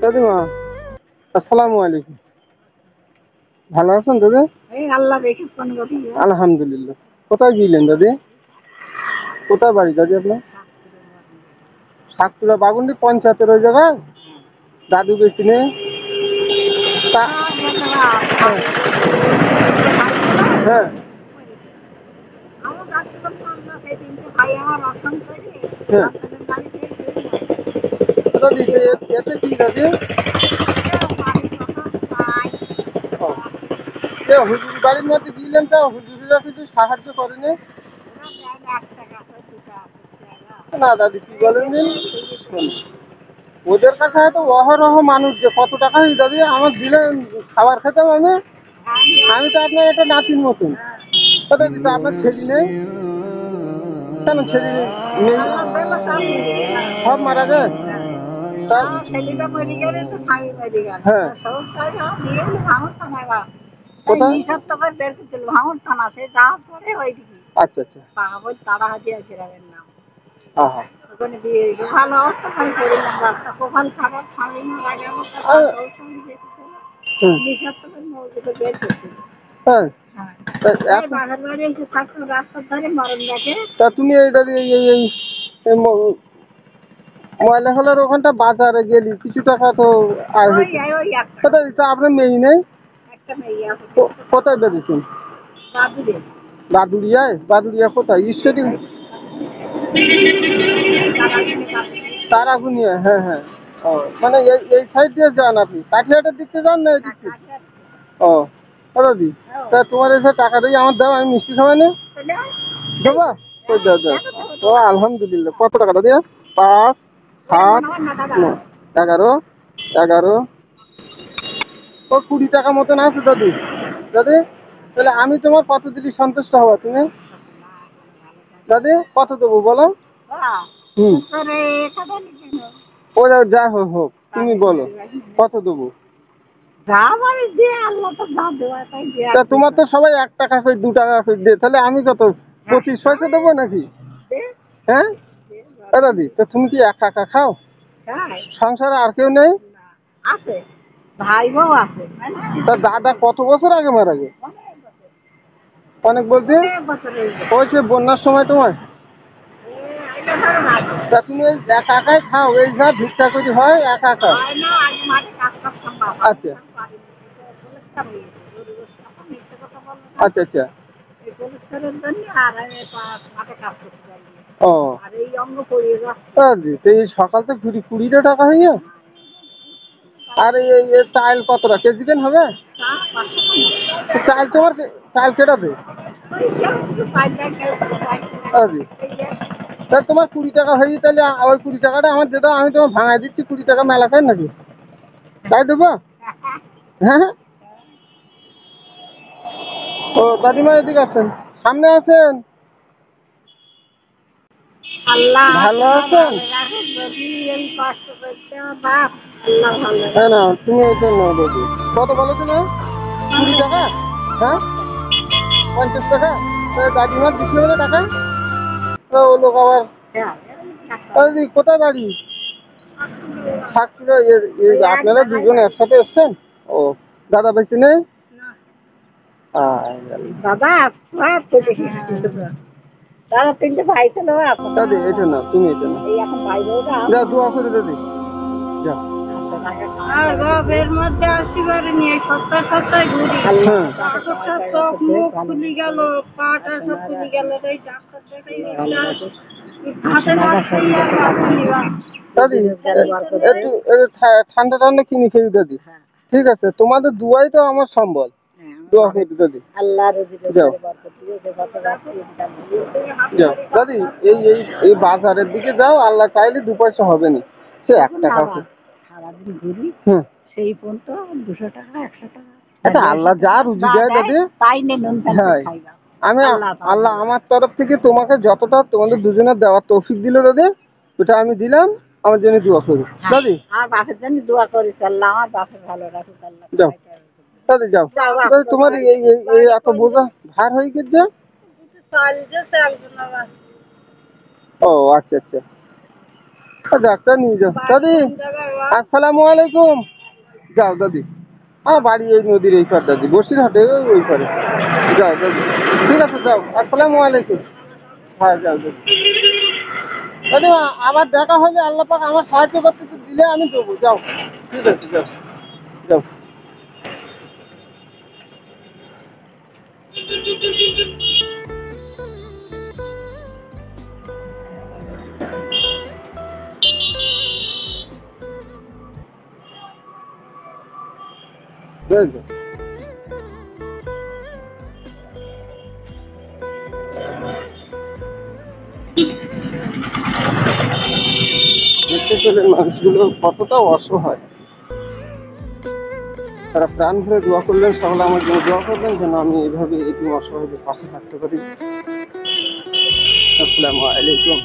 দাদিমা, আসসালামু আলাইকুম। ভালো আছেন দাদি? আলহামদুলিল্লাহ। কোথায় গিয়েলেন দাদি? কোথায় বাড়ি দাদি আপনার? সাতচুড়া বাগুন্ডি পঞ্চায়েতের ওই জায়গায় দাদু গেছি নে। হ্যাঁ হ্যাঁ দাদি, এতে কি দাদি? হুজুর বাড়ির মধ্যে গিয়েলেন, তো হুজুরিরা কিছু সাহায্য করেনি? না দাদি, কি বলেন দিন, ওদের কাছে হয়তো অহরহ মানুষ, যে কত টাকা দাদি আমার দিলেন খাবার খেতাম আমি। আমি তো আপনার একটা নাতির মতন। দাদি, তো আপনার ছেলে নেই কেন? ছেলে নেই, সব মারা যায়। হ্যাঁ, কোথায়? আচ্ছা আচ্ছা, আহা, হ্যাঁ। তা তুমি এই দাদি এই ময়লা হলার ওখানটা বাজারে গেলি, কিছু টাকা তো আয় হয়েছে। দাদি, তা আপনার মেয়ে নেই? কোথায় বেঁধেছেন? বাদুড়িয়ায়? বাদুড়িয়া কোথায়? ঈশ্বরী তারাগুনিয়া? হ্যাঁ হ্যাঁ। ও, মানে এই সাইড দিয়ে যান আপনি? কাঠিয়াটার দিক দিয়ে যান না এই দিক দিয়ে? ও দাদি, তা তোমার এসে টাকা দিয়ে আমার দাও, আমি মিষ্টি খাওয়াই না দেবা? ওই দাও দাও। ও আলহামদুলিল্লাহ। কত টাকা দাদি? 5, 7, 9, 11, 11, ও 20 টাকা মতন আছে দাদি। দাদি, তাহলে আমি তোমার কত দিলি সন্তুষ্ট হবা তুমি? দাদি, কত দেবো বলো? হুম, ওরা যা হোক, তুমি বলো কত দেবো? তা তোমার তো সবাই 1 টাকা করে 2 টাকা করে দে, তাহলে আমি কত 25 পয়সা দেবো নাকি? হ্যাঁ দাদি, তো তুমি কি একা একা খাও? সংসারে আর কেউ নেই? ভাই বউ আছে। তা দাদা কত বছর আগে মারা গে? অনেক বলতে? ওই যে বন্যার সময় তোমার? তা তুমি এই একা একাই খাও? এই যা ভিক্ষা করি হয় একা একা? আচ্ছা আচ্ছা আচ্ছা। ও এই সকাল তো 20 টাকা হয়ে যায়। আর এই চাল কতটা কেজি কেন হবে? চাল তোমার চাল কেটা দে? তা তোমার 20 টাকা হয়ে, তাহলে ওই 20 টাকাটা আমার দিয়ে দাও, আমি তোমার ভাঙাই দিচ্ছি। 20 টাকা মেলা খাই নাকি? তাই দেবো? হ্যাঁ। ও দাদিমা, এদিকে আসেন, সামনে আসেন। ভালো আছেন? হ্যাঁ না, তুমি এটা নাও দাদি। কত বলো তো? না 20 টাকা? হ্যাঁ 50 টাকা। দাদিমার দিতে হবে টাকা। ও লোক আবার, দাদি কোথায় বাড়ি? সাতক্ষীরা। আপনারা দুজন একসাথে এসছেন? ও, দাদা বেশি নেই? দাদি এটা না, তুমি এটা না, যা দোয়া করে দাদি, যা। দাদি একটু ঠান্ডা ঠান্ডা কিনে খেয়ে দাদি। ঠিক আছে, তোমাদের দুয়াই তো আমার সম্বল। দোয়া করি দাদি। যাও যাও দাদি, এই এই এই বাজারের দিকে যাও, আল্লাহ চাইলে 2 পয়সা হবে না, সে 1 টাকা। হুম, এটা আল্লাহ যা রুজি দেয় দাদি। হ্যাঁ, আমি আল্লাহ আমার তরফ থেকে তোমাকে যতটা তোমাদের দুজনের দেওয়ার তৌফিক দিল দাদি, ওটা আমি দিলাম। আমার জন্য দোয়া করি দাদি। যাও দাদি, যাও দাদি, তোমার এই এত বোঝা ভার হয়ে গেছে। ও আচ্ছা আচ্ছা। ডাক্তার নিয়ে যাও দাদি। আসসালামু আলাইকুম। যাও দাদি, আমার বাড়ি এই নদীর এই পার দাদি, বসিরহাটে ওই পারে। যাও দাদি, ঠিক আছে যাও, আসসালামু আলাইকুম। হ্যাঁ যাও দাদি। দাদি আবার দেখা হবে, আল্লাহ পাক আমার সাহায্য করতে দিলে আমি দেবো। যাও, ঠিক আছে যাও যাও। যাও যাও। দেখতে পেলেন মানুষগুলো কতটা অসহায়। তারা প্রাণ ভরে দোয়া করলেন, সকলে আমার জন্য দোয়া করবেন যেন আমি এইভাবে এটি অসহায়দের পাশে থাকতে পারি। আসসালামু আলাইকুম।